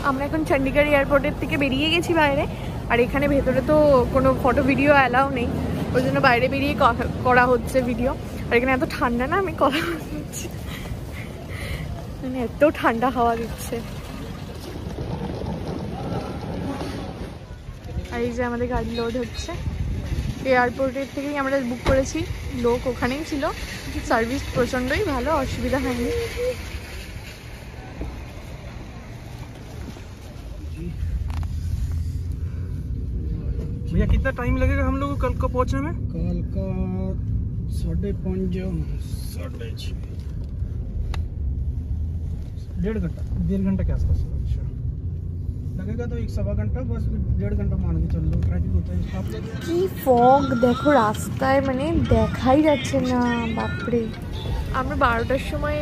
আমরা এখন চণ্ডীগড় এয়ারপোর্টের থেকে বেরিয়ে গেছি বাইরে, আর এখানে ভেতরে তো কোনো ফটো ভিডিও অ্যালাউ নেই, ওই জন্য বাইরে বেরিয়ে করা হচ্ছে ভিডিও। আর এখানে এত ঠান্ডা না, আমি কথা বলছি মানে এত ঠান্ডা হাওয়া দিচ্ছে। আর এই যে আমাদের গাড়ি লোড হচ্ছে, এয়ারপোর্টের থেকেই আমরা বুক করেছি, লোক ওখানেই ছিল, সার্ভিস প্রচণ্ডই ভালো, অসুবিধা হয়নি। भैया कितना टाइम लगेगा हम लोग को कल को पहुंचने में? कल का 5:30 1.5 घंटा 1.5 घंटा के आसपास अच्छा लगेगा, तो 1-1.25 घंटा, बस 1.5 घंटा मान के चल लो, ट्रैफिक होता है। কি ফগ দেখো রাস্তায়, মানে দেখাই যাচ্ছে না, বাপরে। আমরা 12টার সময়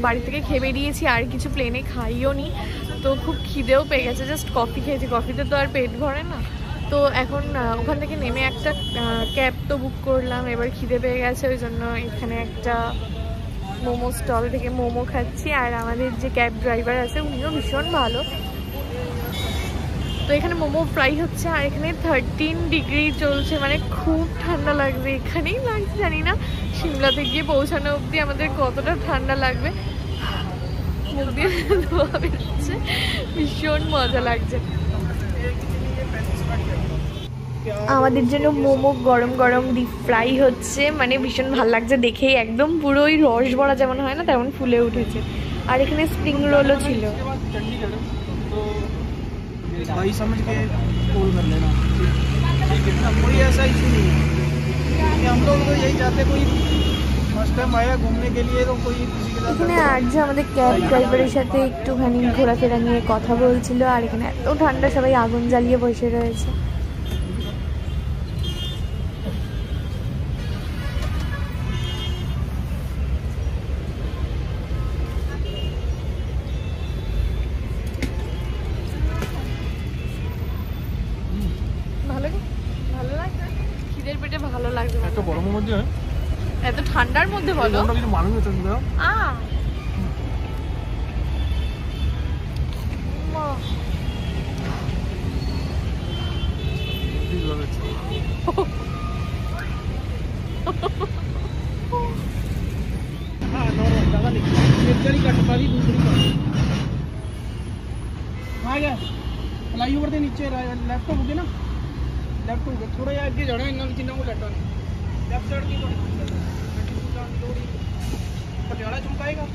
বাড়ি থেকে খেয়ে বেরিয়েছি, আর কিছু প্লেনে খাইও নি, তো খুব খিদেও পেয়ে গেছে, জাস্ট কফি খেয়েছি, কফিতে তো আর পেট ভরে না। তো এখন ওখান থেকে নেমে একটা ক্যাব তো বুক করলাম, এবার খিদে পেয়ে গেছে, ওই জন্য এখানে একটা মোমো স্টল থেকে মোমো খাচ্ছি। আর আমাদের যে ক্যাব ড্রাইভার আছে উনিও ভীষণ ভালো। তো এখানে মোমো ফ্রাই হচ্ছে, আর এখানে 13 ডিগ্রি চলছে, মানে খুব ঠান্ডা লাগবে, এখানেই লাগছে, জানি না সিমলাতে গিয়ে পৌঁছানো অবধি আমাদের কতটা ঠান্ডা লাগবে। মুখ দিয়ে ধোয়া বেরোচ্ছে, ভীষণ মজা লাগছে। আমাদের জন্য মোমো গরম গরম ডিপ ফ্রাই হচ্ছে, মানে ভীষণ ভালো লাগছে দেখেই, একদম পুরো ওই রস ভরা যেমন হয় না তেমন ফুলে উঠেছে। আর এখানে স্প্রিং রোলও ছিল। भाई समझ के कॉल कर लेना, ठीक है ना, कोई ऐसा इशू नहीं है कि हम लोग तो यही चाहते, कोई फर्स्ट टाइम आया घूमने के लिए तो कोई किसी के साथ। এখানে আর যে আমাদের ক্যাব ড্রাইভারের সাথে একটুখানি ঘোরাফেরা নিয়ে কথা বলছিল, আর এখানে এত ঠান্ডা, সবাই আগুন জ্বালিয়ে বসে রয়েছে। ভালো লাগবে এত গরমের মধ্যে, এত ঠান্ডার মধ্যে বলো, কিছু মানুষ হচ্ছে फ्लाई ओवर के नीचे लेफ्ट हो गए ना, लेफ्ट हो गए, थोड़ा आगे जाना, इन्होंने जिन्हों को लेटा लेफ्ट साइड की पटियाला चमकाएगा,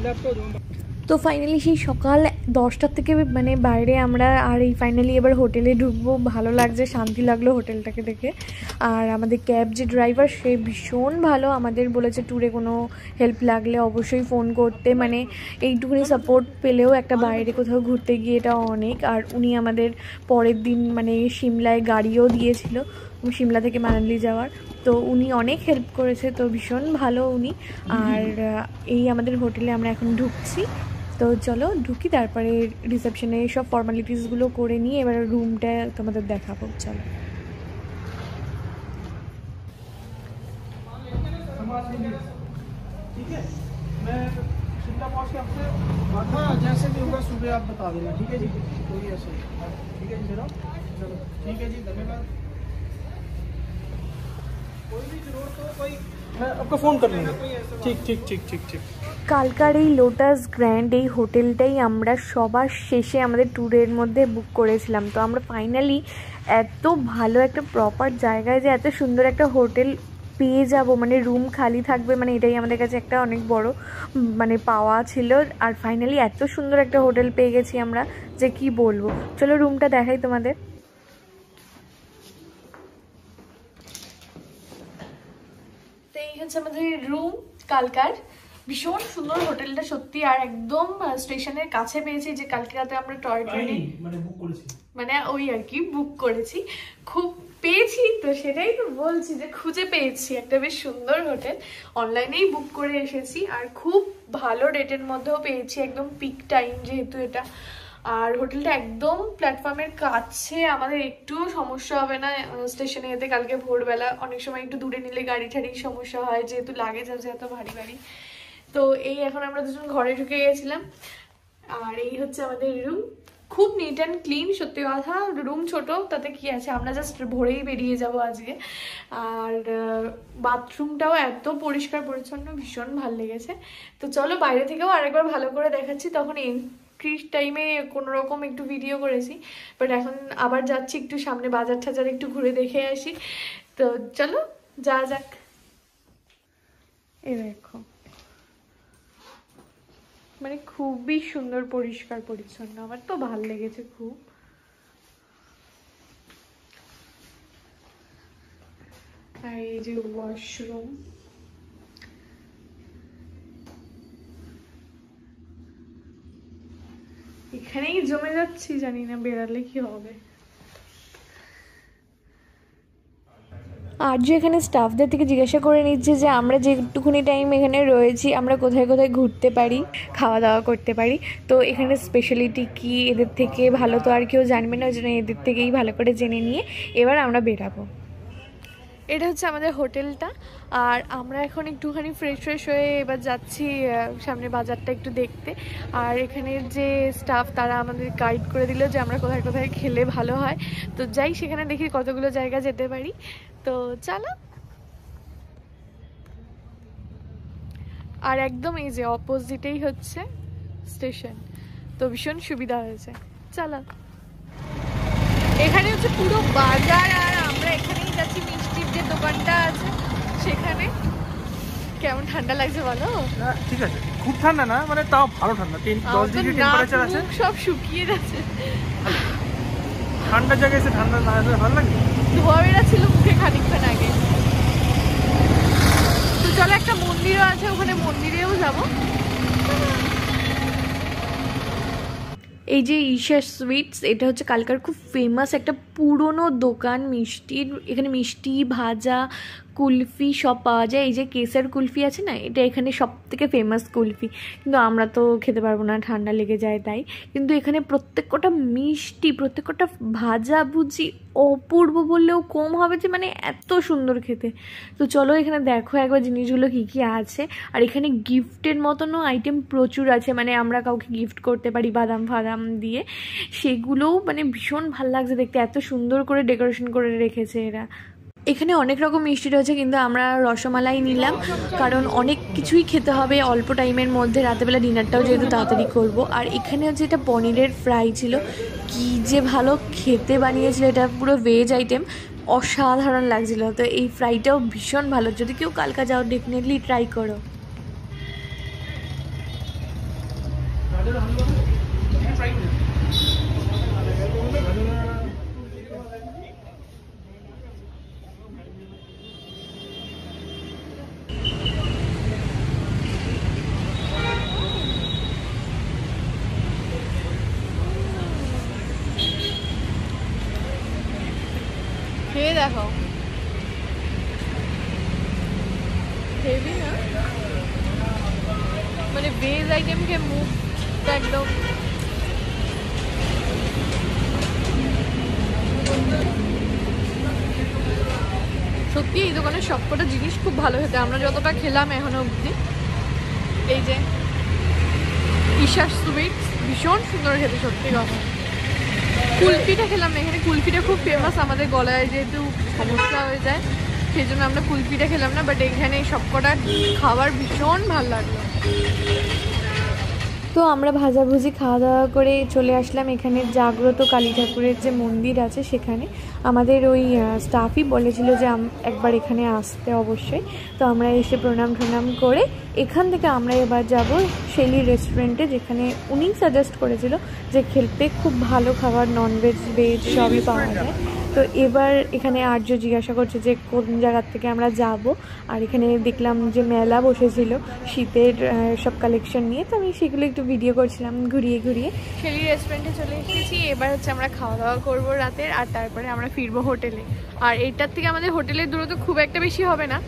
लेफ्ट हो जाऊंगा। তো ফাইনালি সেই সকাল 10টার থেকে মানে বাইরে আমরা, আর এই ফাইনালি এবার হোটেলে ঢুকবো। ভালো লাগছে, শান্তি লাগলো হোটেলটাকে দেখে। আর আমাদের ক্যাব যে ড্রাইভার সে ভীষণ ভালো, আমাদের বলেছে ট্যুরে কোনো হেল্প লাগলে অবশ্যই ফোন করতে, মানে এইটুকুনি সাপোর্ট পেলেও একটা বাইরে কোথাও ঘুরতে গিয়ে এটা অনেক। আর উনি আমাদের পরের দিন মানে সিমলায় গাড়িও দিয়েছিল, সিমলা থেকে মানালি যাওয়ার, তো উনি অনেক হেল্প করেছে, তো ভীষণ ভালো উনি। আর এই আমাদের হোটেলে আমরা এখন ঢুকছি, তো চলো ঢুকি, তারপরে রিসেপশনে সব ফর্মালিটিসগুলো করে নিয়ে এবার রুমটা তোমাদের দেখাবো, চলো। ठीक है, मैं शिमला पहुंच के आपसे, हाँ जैसे भी होगा सुबह आप बता देना, ठीक है जी, कोई ऐसा ठीक है जी मेरा, चलो ठीक है जी, धन्यवाद। कोई भी जरूरत हो कोई, मैं आपको फ़ोन कर लूँगा, ठीक ठीक ठीक ठीक ठीक। কালকার এই লোটাস গ্র্যান্ড এই হোটেলটাই আমরা সবার শেষে আমাদের ট্যুরের মধ্যে বুক করেছিলাম। তো আমরা ফাইনালি এত ভালো একটা প্রপার জায়গায় যে এত সুন্দর একটা হোটেল পেয়ে যাব, মানে রুম খালি থাকবে, মানে এটাই আমাদের কাছে একটা অনেক বড় মানে পাওয়া ছিল। আর ফাইনালি এত সুন্দর একটা হোটেল পেয়ে গেছি আমরা যে কি বলবো। চলো রুমটা দেখাই তোমাদের। তো এই হচ্ছে আমাদের রুম কালকার, ভীষণ সুন্দর হোটেলটা সত্যি, আর একদম স্টেশনের কাছে পেয়েছি, যে কালকে রাতে আমরা টয় ট্রেনে মানে ওই আর কি বুক করেছি, খুব পেয়েছি, তো সেটাই তো বলছি যে খুঁজে পেয়েছি একটা বেশ সুন্দর হোটেল, অনলাইনেই বুক করে এসেছি, আর খুব ভালো রেটের মধ্যেও পেয়েছি, একদম পিক টাইম যেহেতু এটা। আর হোটেলটা একদম প্ল্যাটফর্মের কাছে, আমাদের একটুও সমস্যা হবে না স্টেশনে যেতে। কালকে ভোরবেলা অনেক সময় একটু দূরে নিলে গাড়ি ঠাড়ির সমস্যা হয়, যেহেতু লাগেজ আছে এত ভারী ভারী। তো এই এখন আমরা দুজন ঘরে ঢুকে গেছিলাম, আর এই হচ্ছে আমাদের রুম, খুব নিট অ্যান্ড ক্লিন। সত্যি কথা, রুম ছোট তাতে কি আছে, আমরা জাস্ট ভোরেই বেরিয়ে যাব আজকে। আর বাথরুমটাও এত পরিষ্কার পরিচ্ছন্ন, ভীষণ ভালো লেগেছে। তো চলো বাইরে থেকেও আরেকবার ভালো করে দেখাচ্ছি। তখন এন্ট্রি টাইমে কোনো রকম একটু ভিডিও করেছি, বাট এখন আবার যাচ্ছি একটু সামনে বাজার টাজার একটু ঘুরে দেখে আসি। তো চলো যা যাক। এই দেখো, মানে খুবই সুন্দর পরিষ্কার পরিচ্ছন্ন, আমার তো ভালো লেগেছে খুব। আর এই যে ওয়াশরুম, এখানেই জমে যাচ্ছি, জানি না বেরালে কি হবে। আর্য এখানে স্টাফদের থেকে জিজ্ঞাসা করে নিচ্ছে যে আমরা যেটুকুনি টাইম এখানে রয়েছি আমরা কোথায় কোথায় ঘুরতে পারি, খাওয়া দাওয়া করতে পারি। তো এখানে স্পেশালিটি কি এদের থেকে ভালো তো আর কেউ জানবে না, ওই জন্য এদের থেকেই ভালো করে জেনে নিয়ে এবার আমরা বেরাবো। এটা হচ্ছে আমাদের হোটেলটা, আর আমরা এখন একটুখানি ফ্রেশ হয়ে এবার যাচ্ছি সামনে বাজারটা একটু দেখতে। আর এখানের যে স্টাফ তারা আমাদের গাইড করে দিল যে আমরা কোথায় কোথায় খেলে ভালো হয়। তো যাই সেখানে দেখি কতগুলো জায়গা যেতে পারি। তো চলো। আর একদম এই যে অপোজিটেই হচ্ছে স্টেশন, তো ভীষণ সুবিধা হয়েছে। চলো, এখানে হচ্ছে পুরো বাজার, আর আমরা এখানেই যাচ্ছি মিষ্টির যে দোকানটা আছে সেখানে। কেমন ঠান্ডা লাগছে বলো? ঠিক আছে, খুব ঠান্ডা না, মানে তাও ভালো ঠান্ডা, 10 ডিগ্রি টেম্পারেচার আছে। সব শুকিয়ে যাচ্ছে, ঠান্ডা জায়গায় এসে ঠান্ডা না আসলে ভালো লাগে। ধোয়া বেরাচ্ছিল মুখে খানিকক্ষণ আগে। তো চলো, একটা মন্দিরও আছে, ওখানে মন্দিরেও যাবো। এই যে ঈশা সুইটস, এটা হচ্ছে কালকার খুব ফেমাস একটা পুরনো দোকান মিষ্টির। এখানে মিষ্টি, ভাজা, কুলফি সব পাওয়া যায়। এই যে কেসার কুলফি আছে না, এটা এখানে সব থেকে ফেমাস কুলফি, কিন্তু আমরা তো খেতে পারবো না, ঠান্ডা লেগে যায় তাই। কিন্তু এখানে প্রত্যেকটা মিষ্টি, প্রত্যেকটা ভাজা ভুজি অপূর্ব বললেও কম হবে, যে মানে এত সুন্দর খেতে। তো চলো এখানে দেখো একবার জিনিসগুলো কী কী আছে। আর এখানে গিফটের মতনও আইটেম প্রচুর আছে, মানে আমরা কাউকে গিফট করতে পারি বাদাম ফাদাম দিয়ে, সেগুলোও মানে ভীষণ ভালো লাগছে দেখতে, এত সুন্দর করে ডেকোরেশন করে রেখেছে এরা। এখানে অনেক রকম মিষ্টি রয়েছে, কিন্তু আমরা রসমালাই নিলাম, কারণ অনেক কিছুই খেতে হবে অল্প টাইমের মধ্যে, রাতেবেলা ডিনারটাও যেহেতু তাড়াতাড়ি করব। আর এখানে হচ্ছে এটা পনিরের ফ্রাই ছিল, কি যে ভালো খেতে বানিয়েছিল, এটা পুরো ভেজ আইটেম, অসাধারণ লাগছিল। তো এই ফ্রাইটাও ভীষণ ভালো, যদি কেউ কালকা যাও ডেফিনেটলি ট্রাই করো। খেয়ে দেখো, হেভি না? মানে ভেজ আইটেমকে মুখটা একদম সত্যি এই দোকানের সবকটা জিনিস খুব ভালো খেতে, আমরা যতটা খেলাম এখনো অবধি। এই যে ঈশা সুইটস ভীষণ সুন্দর খেতে, সত্যি কথা। কুলফিটা খেলাম না, এখানে কুলফিটা খুব ফেমাস, আমাদের গলায় যেহেতু সমস্যা হয়ে যায় সেই জন্য আমরা কুলফিটা খেলাম না, বাট এখানে সবকটা খাবার ভীষণ ভালো লাগলো। তো আমরা ভাজাভুজি খাওয়া দাওয়া করে চলে আসলাম এখানে জাগ্রত কালী ঠাকুরের যে মন্দির আছে সেখানে। আমাদের ওই স্টাফই বলেছিল যে একবার এখানে আসতে অবশ্যই। তো আমরা এসে প্রণাম টনাম করে এখান থেকে আমরা এবার যাব শেলি রেস্টুরেন্টে, যেখানে উনি সাজেস্ট করেছিল যে খেলতে খুব ভালো খাবার, ননভেজ ভেজ সবই পাওয়া যায়। তো এবার এখানে আর্য জিজ্ঞাসা করছে যে কোন জায়গার থেকে আমরা যাব। আর এখানে দেখলাম যে মেলা বসেছিল শীতের সব কালেকশন নিয়ে, তো আমি সেগুলো একটু ভিডিও করছিলাম ঘুরিয়ে ঘুরিয়ে। শেলি রেস্টুরেন্টে চলে এসেছি, এবার হচ্ছে আমরা খাওয়া দাওয়া করবো রাতের, আর তারপরে আমরা ফিরবো হোটেলে। আর এইটার থেকে আমাদের হোটেলের দূরত্ব খুব একটা বেশি হবে না।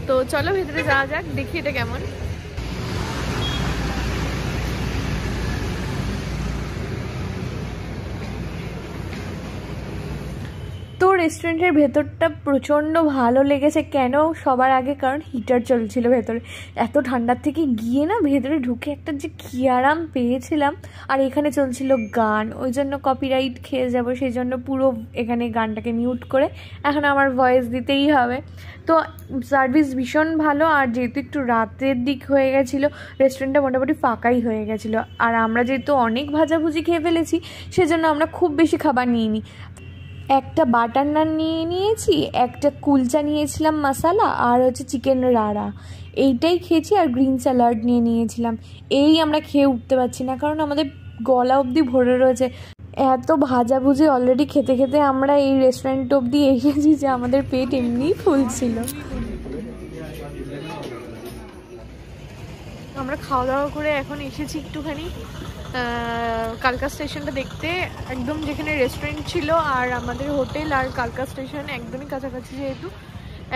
তো চলো ভেতরে যাওয়া যাক, দেখি এটা কেমন। তো রেস্টুরেন্টের ভেতরটা প্রচণ্ড ভালো লেগেছে। কেন? সবার আগে কারণ হিটার চলছিল ভেতরে। এত ঠান্ডার থেকে গিয়ে না ভেতরে ঢুকে একটা যে কী আরাম পেয়েছিলাম। আর এখানে চলছিল গান, ওই জন্য কপিরাইট খেয়ে যাব, সেই জন্য পুরো এখানে গানটাকে মিউট করে এখন আমার ভয়েস দিতেই হবে। তো সার্ভিস ভীষণ ভালো। আর যেহেতু একটু রাতের দিক হয়ে গেছিলো, রেস্টুরেন্টটা মোটামুটি ফাঁকাই হয়ে গেছিলো। আর আমরা যেহেতু অনেক ভাজাভুজি খেয়ে ফেলেছি, সেজন্য আমরা খুব বেশি খাবার নিইনি। একটা বাটার নান নিয়ে নিয়েছি, একটা কুলচা নিয়েছিলাম মশালা, আর হচ্ছে চিকেন রাড়া, এইটাই খেয়েছি। আর গ্রিন স্যালাড নিয়ে নিয়েছিলাম। এই আমরা খেয়ে উঠতে পারছি না, কারণ আমাদের গলা অবধি ভরে রয়েছে। এত ভাজাভুজি অলরেডি খেতে খেতে আমরা এই রেস্টুরেন্ট অবধি এসেছি যে আমাদের পেট এমনিই ফুল ছিল। আমরা খাওয়া দাওয়া করে এখন এসেছি একটুখানি কালকা স্টেশনটা দেখতে। একদম যেখানে রেস্টুরেন্ট ছিল আর আমাদের হোটেল আর কালকা স্টেশন একদমই কাছাকাছি, যেহেতু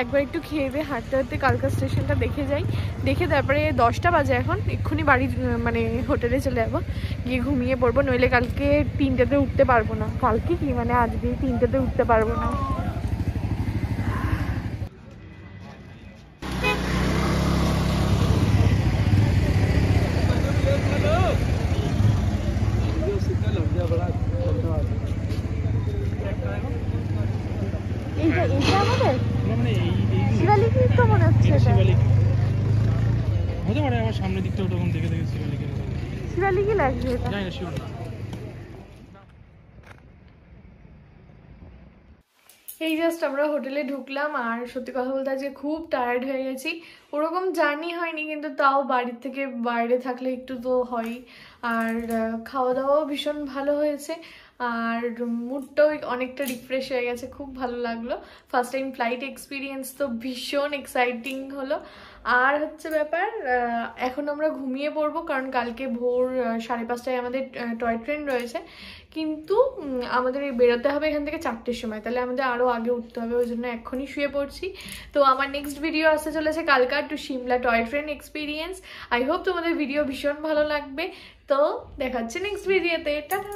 একবার একটু খেয়ে দিয়ে হাঁটতে হাঁটতে কালকা স্টেশনটা দেখে যাই। দেখে তারপরে 10টা বাজে এখন, এক্ষুনি বাড়ি মানে হোটেলে চলে যাবো, গিয়ে ঘুমিয়ে পড়বো। নইলে কালকে 3টেতে উঠতে পারবো না। কালকে কি মানে আজকে 3টেতে উঠতে পারবো না। এইটা আমাদের শিবালিক তো মনে হচ্ছে, হতে পারে আমার সামনের দিকটা তখন দেখে দেখে শিবালিকই লাগছে এটা। জানি না, শিওর না। এই জাস্ট আমরা হোটেলে ঢুকলাম। আর সত্যি কথা বলতে আজকে খুব টায়ার্ড হয়ে গেছি। ওরকম জার্নি হয়নি, কিন্তু তাও বাড়ির থেকে বাইরে থাকলে একটু তো হয়ই। আর খাওয়া দাওয়াও ভীষণ ভালো হয়েছে। আর মুডটাও অনেকটা রিফ্রেশ হয়ে গেছে, খুব ভালো লাগলো। ফার্স্ট টাইম ফ্লাইট এক্সপিরিয়েন্স তো ভীষণ এক্সাইটিং হলো। আর হচ্ছে ব্যাপার, এখন আমরা ঘুমিয়ে পড়বো, কারণ কালকে ভোর 5:30টায় আমাদের টয় ট্রেন রয়েছে। কিন্তু আমাদের বেরোতে হবে এখান থেকে 4টের সময়, তাহলে আমাদের আরও আগে উঠতে হবে, ওই জন্য এখনই শুয়ে পড়ছি। তো আমার নেক্সট ভিডিও আসতে চলেছে কালকা to Shimla toy train experience. I hope তোমাদের ভিডিও ভীষণ ভালো লাগবে। তো দেখা হচ্ছে নেক্সট ভিডিওতে। টাটা।